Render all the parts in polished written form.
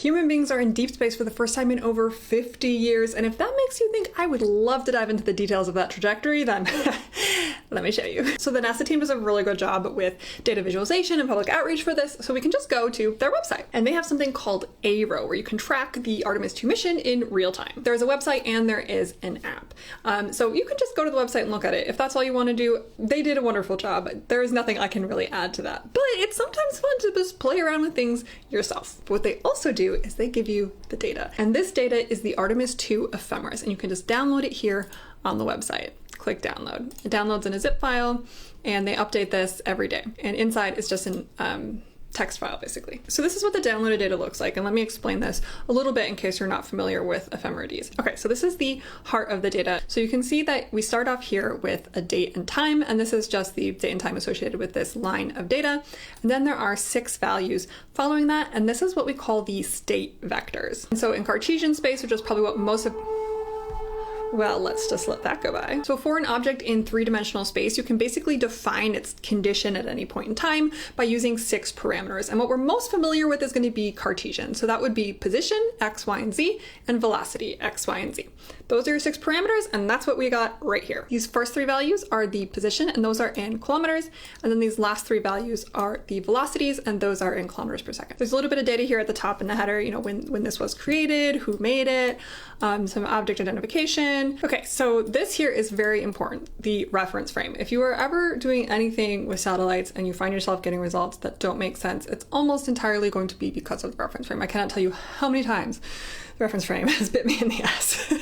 Human beings are in deep space for the first time in over 50 years, and if that makes you think I would love to dive into the details of that trajectory, then let me show you. So the NASA team does a really good job with data visualization and public outreach for this, so we can just go to their website. And they have something called ARO, where you can track the Artemis II mission in real time. There's a website and there is an app. So you can just go to the website and look at it. If that's all you want to do, they did a wonderful job. There is nothing I can really add to that. But it's sometimes fun to just play around with things yourself. What they also do is they give you the data. And this data is the Artemis II ephemeris, and you can just download it here on the website. Click download. It downloads in a zip file, and they update this every day. And inside is just an text file, basically. So this is what the downloaded data looks like, and let me explain this a little bit in case you're not familiar with ephemerides. Okay, so this is the heart of the data. So you can see that we start off here with a date and time, and this is just the date and time associated with this line of data. And then there are 6 values following that, and this is what we call the state vectors. And so in Cartesian space, which is probably what most of well, let's just let that go by. So for an object in 3-dimensional space, you can basically define its condition at any point in time by using 6 parameters. And what we're most familiar with is going to be Cartesian. So that would be position, x, y, and z, and velocity, x, y, and z. Those are your 6 parameters, and that's what we got right here. These first 3 values are the position, and those are in kilometers. And then these last 3 values are the velocities, and those are in kilometers per second. There's a little bit of data here at the top in the header, you know, when this was created, who made it, some object identification. Okay, so this here is very important, the reference frame. If you are ever doing anything with satellites and you find yourself getting results that don't make sense, it's almost entirely going to be because of the reference frame. I cannot tell you how many times the reference frame has bit me in the ass.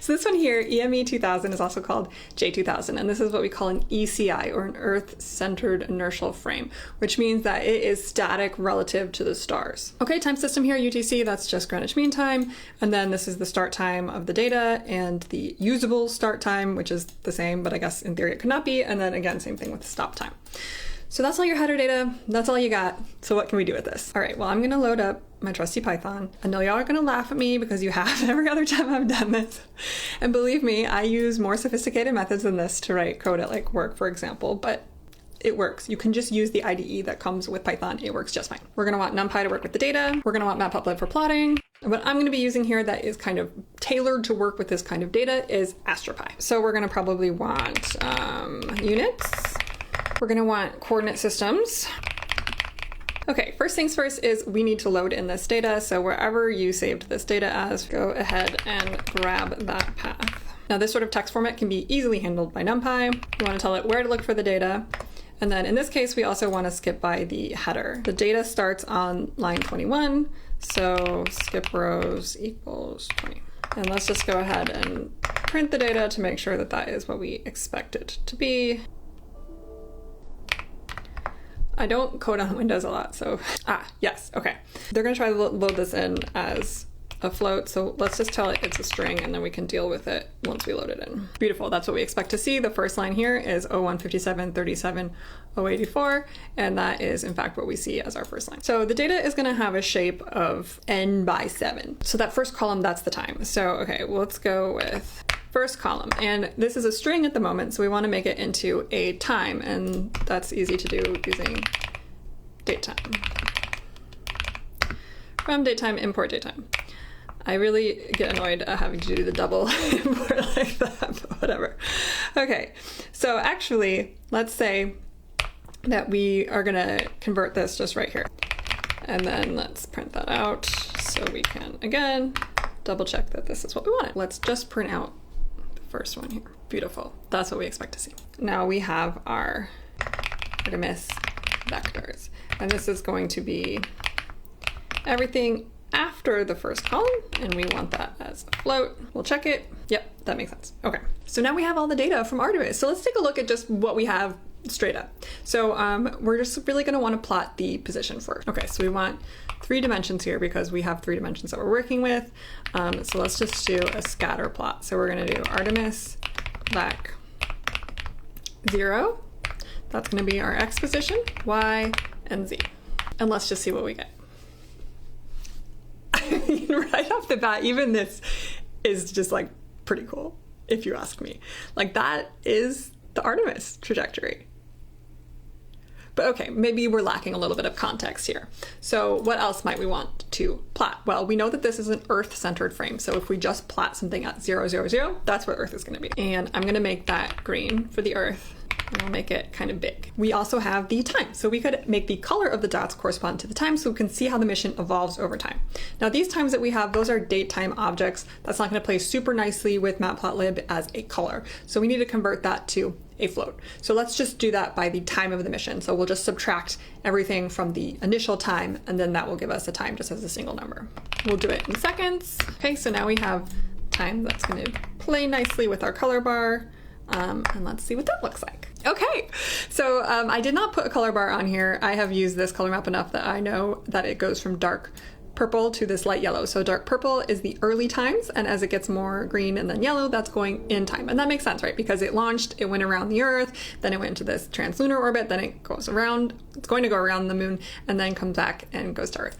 So this one here, EME 2000, is also called J2000, and this is what we call an ECI, or an Earth-centered inertial frame, which means that it is static relative to the stars. Okay, time system here, UTC, that's just Greenwich Mean Time, and then this is the start time of the data, and the usable start time, which is the same, but I guess in theory it could not be, and then again, same thing with the stop time. So that's all your header data, that's all you got. So what can we do with this? All right, well, I'm gonna load up my trusty Python. I know y'all are gonna laugh at me because you have every other time I've done this. And believe me, I use more sophisticated methods than this to write code at like work, for example, but it works. You can just use the IDE that comes with Python. It works just fine. We're gonna want NumPy to work with the data. We're gonna want Matplotlib for plotting. What I'm gonna be using here that is kind of tailored to work with this kind of data is AstroPy. So we're gonna probably want units. We're gonna want coordinate systems. Okay, first things first is we need to load in this data. So wherever you saved this data as, go ahead and grab that path. Now this sort of text format can be easily handled by NumPy. You wanna tell it where to look for the data. And then in this case, we also wanna skip by the header. The data starts on line 21. So skip rows equals 20. And let's just go ahead and print the data to make sure that that is what we expect it to be. I don't code on Windows a lot, so, yes, okay. They're gonna try to load this in as a float, so let's just tell it it's a string and then we can deal with it once we load it in. Beautiful, that's what we expect to see. The first line here is 0157 37 084, and that is in fact what we see as our first line. So the data is gonna have a shape of n by 7. So that first column, that's the time. So, okay, well, let's go with first column, and this is a string at the moment, so we want to make it into a time, and that's easy to do using datetime. From datetime, import datetime. I really get annoyed at having to do the double import like that, but whatever. Okay, so actually, let's say that we are gonna convert this just right here. And then let's print that out so we can, again, double check that this is what we wanted. Let's just print out first one here. Beautiful. That's what we expect to see. Now we have our Artemis vectors, and this is going to be everything after the first column, and we want that as a float. We'll check it. Yep, that makes sense. Okay, so now we have all the data from Artemis. So let's take a look at just what we have straight up. So we're just really gonna wanna plot the position first. Okay, so we want 3 dimensions here because we have 3 dimensions that we're working with. So let's just do a scatter plot. So we're gonna do Artemis Vec 0. That's gonna be our X position, Y, and Z. And let's just see what we get. I mean, right off the bat, even this is just like pretty cool, if you ask me. Like, that is the Artemis trajectory. But okay, maybe we're lacking a little bit of context here. So what else might we want to plot? Well, we know that this is an Earth-centered frame. So if we just plot something at 0, 0, 0, that's where Earth is going to be. And I'm going to make that green for the Earth. And we'll make it kind of big. We also have the time. So we could make the color of the dots correspond to the time so we can see how the mission evolves over time. Now these times that we have, those are date time objects. That's not going to play super nicely with Matplotlib as a color. So we need to convert that to a float. So let's just do that by the time of the mission. So we'll just subtract everything from the initial time, and then that will give us a time just as a single number. We'll do it in seconds. Okay, so now we have time that's going to play nicely with our color bar. And let's see what that looks like. Okay, so I did not put a color bar on here. I have used this color map enough that I know that it goes from dark purple to this light yellow. So dark purple is the early times, and as it gets more green and then yellow, that's going in time. And that makes sense, right? Because it launched, it went around the Earth, then it went into this translunar orbit, then it goes around, it's going to go around the moon, and then comes back and goes to Earth.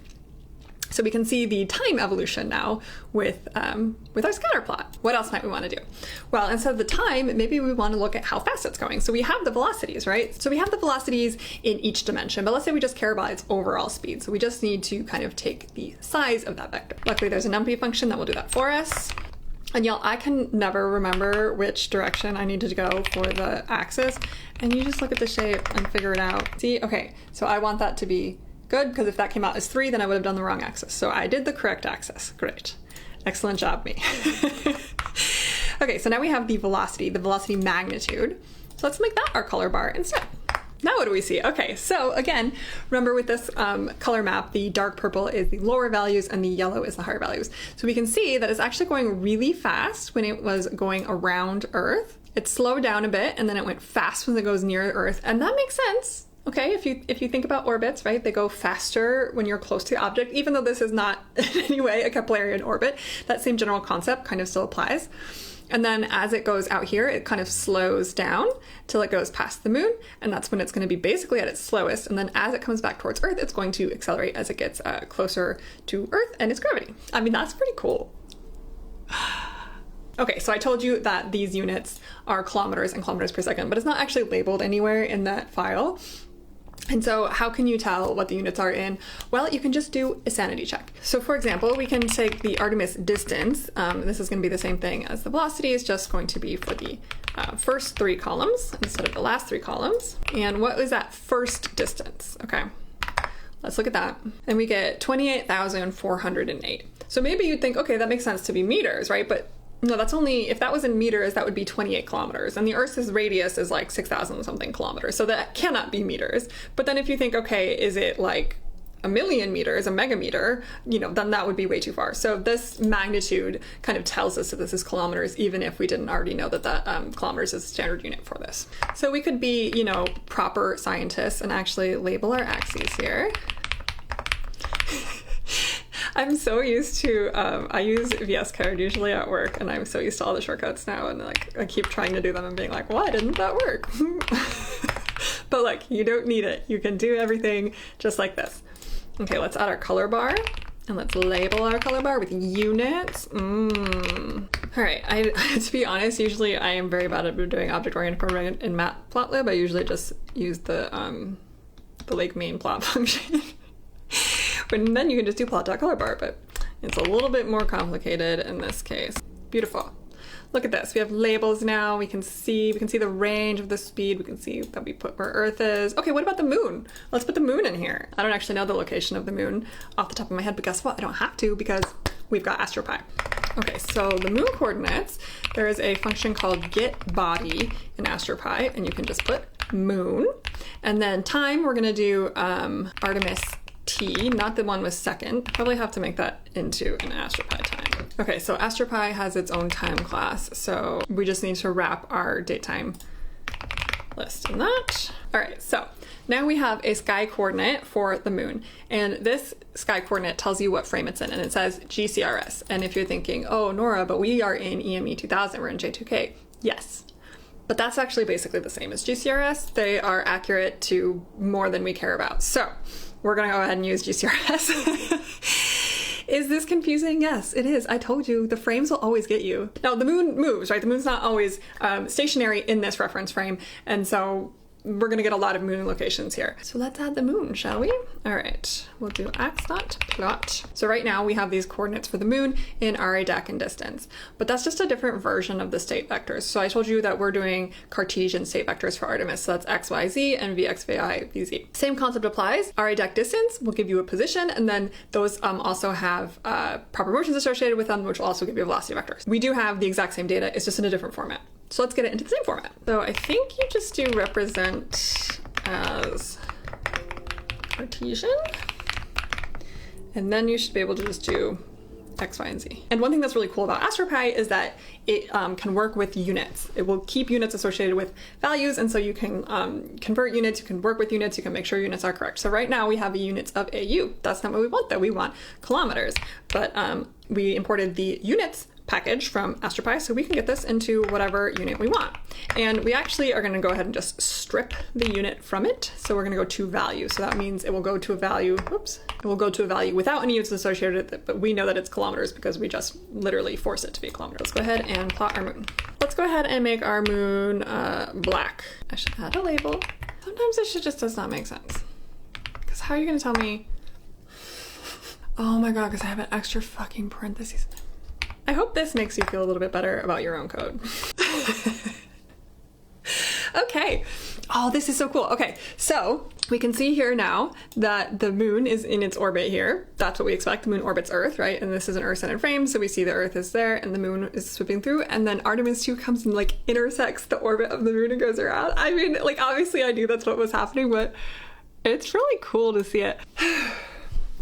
So we can see the time evolution now with our scatter plot. What else might we want to do? Well, instead of the time, maybe we want to look at how fast it's going. So we have the velocities, right? So we have the velocities in each dimension, but let's say we just care about its overall speed. So we just need to kind of take the size of that vector. Luckily, there's a numpy function that will do that for us. And y'all, I can never remember which direction I need to go for the axis. And you just look at the shape and figure it out. See, okay, so I want that to be good, because if that came out as 3, then I would have done the wrong axis. So I did the correct axis. Great. Excellent job, me. Okay, so now we have the velocity magnitude. So let's make that our color bar instead. Now what do we see? Okay, so again, remember with this color map, the dark purple is the lower values and the yellow is the higher values. So we can see that it's actually going really fast when it was going around Earth. It slowed down a bit, and then it went fast when it goes near Earth, and that makes sense. Okay, if you think about orbits, right, they go faster when you're close to the object, even though this is not in any way a Keplerian orbit, that same general concept kind of still applies. And then as it goes out here, it kind of slows down till it goes past the moon, and that's when it's going to be basically at its slowest. And then as it comes back towards Earth, it's going to accelerate as it gets closer to Earth and its gravity. I mean, that's pretty cool. Okay, so I told you that these units are kilometers and kilometers per second, but it's not actually labeled anywhere in that file. And so how can you tell what the units are in? Well, you can just do a sanity check. So for example, we can take the Artemis distance. This is going to be the same thing as the velocity, is just going to be for the first 3 columns instead of the last 3 columns. And what was that first distance? Okay, let's look at that. And we get 28,408. So maybe you'd think, okay, that makes sense to be meters, right? But no, that's only, if that was in meters, that would be 28 kilometers. And the Earth's radius is like 6,000 something kilometers. So that cannot be meters. But then if you think, okay, is it like a million meters, a megameter, you know, then that would be way too far. So this magnitude kind of tells us that this is kilometers, even if we didn't already know that kilometers is a standard unit for this. So we could be, you know, proper scientists and actually label our axes here. I'm so used to, I use VS Code usually at work, and I'm so used to all the shortcuts now, and like I keep trying to do them and being like, why didn't that work? But like, you don't need it. You can do everything just like this. Okay, let's add our color bar, and let's label our color bar with units. All right, to be honest, usually I am very bad at doing object-oriented programming in Matplotlib. I usually just use the like main plot function. And then you can just do plot.colorbar, but it's a little bit more complicated in this case. Beautiful. Look at this. We have labels now. We can see the range of the speed. We can see that we put where Earth is. Okay, what about the moon? Let's put the moon in here. I don't actually know the location of the moon off the top of my head, but guess what? I don't have to, because we've got AstroPi. Okay, so the moon coordinates, there is a function called getBody in AstroPi, and you can just put moon. And then time, we're gonna do Artemis T, not the one with second. Probably have to make that into an AstroPi time. Okay, so AstroPi has its own time class, so we just need to wrap our date time list in that. All right, so now we have a sky coordinate for the moon, and this sky coordinate tells you what frame it's in, and it says GCRS. And if you're thinking, oh, Nora, but we are in EME 2000, we're in J2K. Yes. But that's actually basically the same as GCRS. They are accurate to more than we care about. So we're gonna go ahead and use GCRS. Is this confusing? Yes, it is. I told you, the frames will always get you. Now the moon moves, right? The moon's not always stationary in this reference frame. And so we're gonna get a lot of moon locations here. So let's add the moon, shall we? All right, we'll do x.plot. So right now we have these coordinates for the moon in RA, DEC, and distance, but that's just a different version of the state vectors. So I told you that we're doing Cartesian state vectors for Artemis. So that's x, y, z, and vx, vi, vz. Same concept applies. RA, DEC, distance will give you a position, and then those also have proper motions associated with them, which will also give you velocity vectors. We do have the exact same data, it's just in a different format. So let's get it into the same format. So I think you just do represent as Cartesian, and then you should be able to just do X, Y, and Z. And one thing that's really cool about AstroPy is that it can work with units. It will keep units associated with values, and so you can convert units, you can work with units, you can make sure units are correct. So right now we have units of AU. That's not what we want though, we want kilometers. But we imported the units package from AstroPy, so we can get this into whatever unit we want. And we actually are gonna go ahead and just strip the unit from it. So we're gonna go to value. So that means it will go to a value, oops, it will go to a value without any units associated with it, but we know that it's kilometers because we just literally force it to be kilometers. Let's go ahead and plot our moon. Let's go ahead and make our moon black. I should add a label. Sometimes this shit just does not make sense. Because how are you gonna tell me? Oh my God, because I have an extra fucking parentheses. I hope this makes you feel a little bit better about your own code. Okay. Oh, this is so cool. Okay, so we can see here now that the moon is in its orbit here. That's what we expect. The moon orbits Earth, right? And this is an Earth-centered frame, so we see the Earth is there and the moon is swooping through, and then Artemis II comes and like intersects the orbit of the moon and goes around. I mean, like obviously I knew that's what was happening, but it's really cool to see it.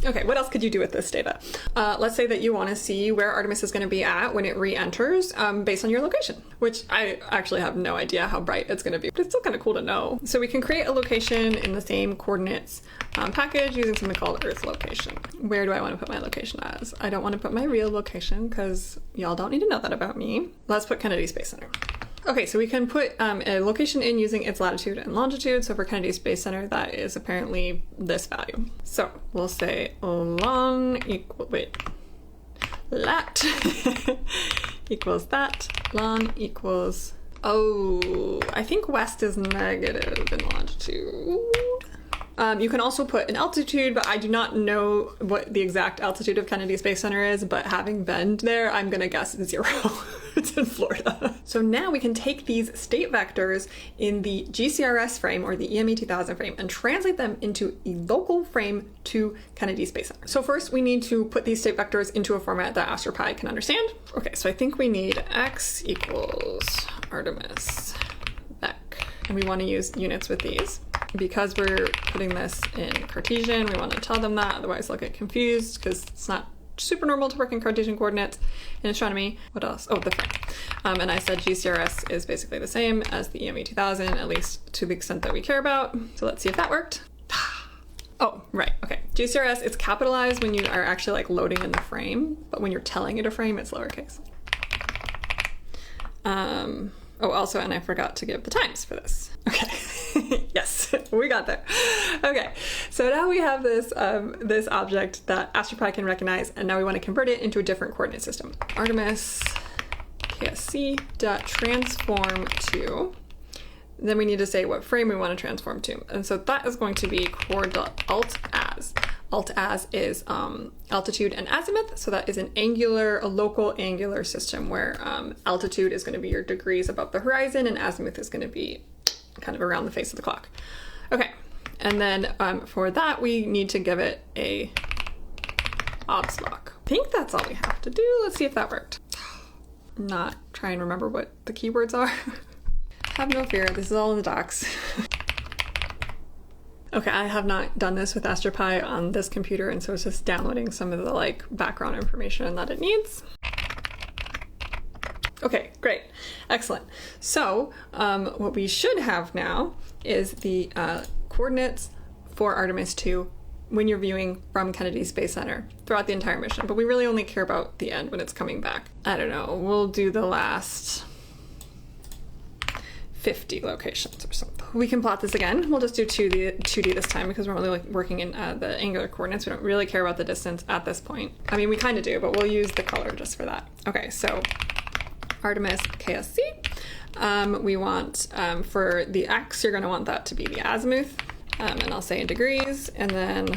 Okay, what else could you do with this data? Let's say that you want to see where Artemis is going to be at when it re-enters based on your location, which I actually have no idea how bright it's going to be, but it's still kind of cool to know. So we can create a location in the same coordinates package using something called Earth location. Where do I want to put my location as? I don't want to put my real location because y'all don't need to know that about me. Let's put Kennedy Space Center. Okay, so we can put a location in using its latitude and longitude. So for Kennedy Space Center, that is apparently this value. So we'll say lat equals that, lon equals, oh, I think west is negative in longitude. You can also put an altitude, but I do not know what the exact altitude of Kennedy Space Center is, but having been there, I'm gonna guess 0. It's in Florida. So now we can take these state vectors in the GCRS frame or the EME 2000 frame and translate them into a local frame to Kennedy Space Center. So first we need to put these state vectors into a format that AstroPy can understand. Okay, so I think we need x equals Artemis Beck, and we want to use units with these. Because we're putting this in Cartesian, we want to tell them that, otherwise they'll get confused because it's not super normal to work in Cartesian coordinates in astronomy. What else? Oh, the frame. And I said GCRS is basically the same as the EME 2000, at least to the extent that we care about. So let's see if that worked. Oh, right, okay. GCRS, it's capitalized when you are actually like loading in the frame, but when you're telling it a frame, it's lowercase. Oh, also, and I forgot to give the times for this. Okay, yes, we got there. Okay, so now we have this this object that AstroPy can recognize, and now we want to convert it into a different coordinate system. Artemis KSC.transform to, then we need to say what frame we want to transform to. And so that is going to be core.alt-as. Alt-as is altitude and azimuth, so that is a local angular system where altitude is going to be your degrees above the horizon and azimuth is going to be kind of around the face of the clock. Okay, and then for that we need to give it a obs lock. I think that's all we have to do. Let's see if that worked. Not try and remember what the keywords are. Have no fear, this is all in the docs. Okay, I have not done this with AstroPy on this computer, and so it's just downloading some of the like background information that it needs. Okay, great, excellent. So what we should have now is the coordinates for Artemis II when you're viewing from Kennedy Space Center throughout the entire mission, but we really only care about the end when it's coming back. I don't know, we'll do the last 50 locations or something. We can plot this again. We'll just do 2D this time because we're only like working in the angular coordinates. We don't really care about the distance at this point. I mean, we kind of do, but we'll use the color just for that. Okay, so Artemis KSC. We want, for the X, you're going to want that to be the azimuth, and I'll say in degrees, and then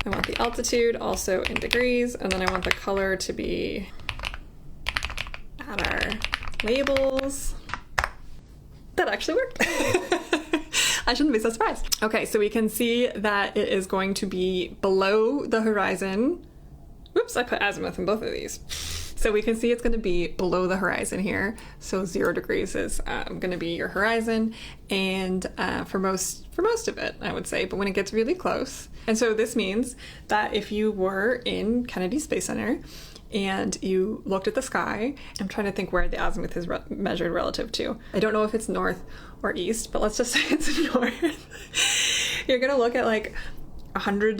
I want the altitude also in degrees, and then I want the color to be at our labels. That actually worked. I shouldn't be so surprised. Okay, so we can see that it is going to be below the horizon. Whoops, I put azimuth in both of these. So we can see it's going to be below the horizon here. So 0 degrees is going to be your horizon, and for most of it, I would say, but when it gets really close. And so this means that if you were in Kennedy Space Center and you looked at the sky, I'm trying to think where the azimuth is measured relative to. I don't know if it's north or east, but let's just say it's north. You're going to look at like 100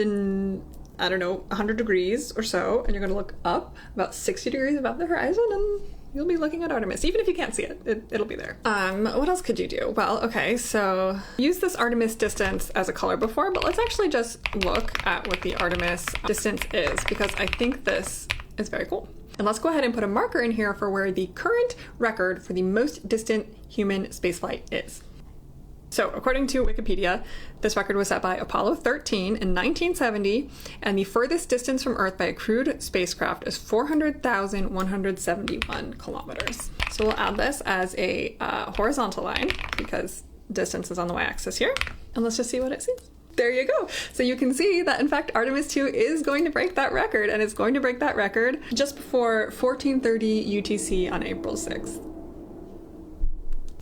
degrees or so, and you're going to look up about 60 degrees above the horizon, and you'll be looking at Artemis. Even if you can't see it, it'll be there. What else could you do? Well, okay, so use this Artemis distance as a color before, but let's actually just look at what the Artemis distance is, because I think this is very cool. And let's go ahead and put a marker in here for where the current record for the most distant human spaceflight is. So according to Wikipedia, this record was set by Apollo 13 in 1970, and the furthest distance from Earth by a crewed spacecraft is 400,171 kilometers. So we'll add this as a horizontal line because distance is on the y-axis here, and let's just see what it sees. There you go. So you can see that in fact Artemis II is going to break that record, and it's going to break that record just before 1430 UTC on April 6th.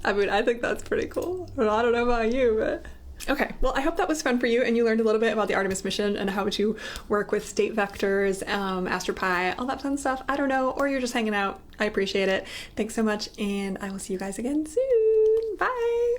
I mean, I think that's pretty cool. I don't know about you, but... Okay, well, I hope that was fun for you and you learned a little bit about the Artemis mission and how to work with state vectors, AstroPi, all that fun stuff. I don't know, or you're just hanging out. I appreciate it. Thanks so much, and I will see you guys again soon. Bye!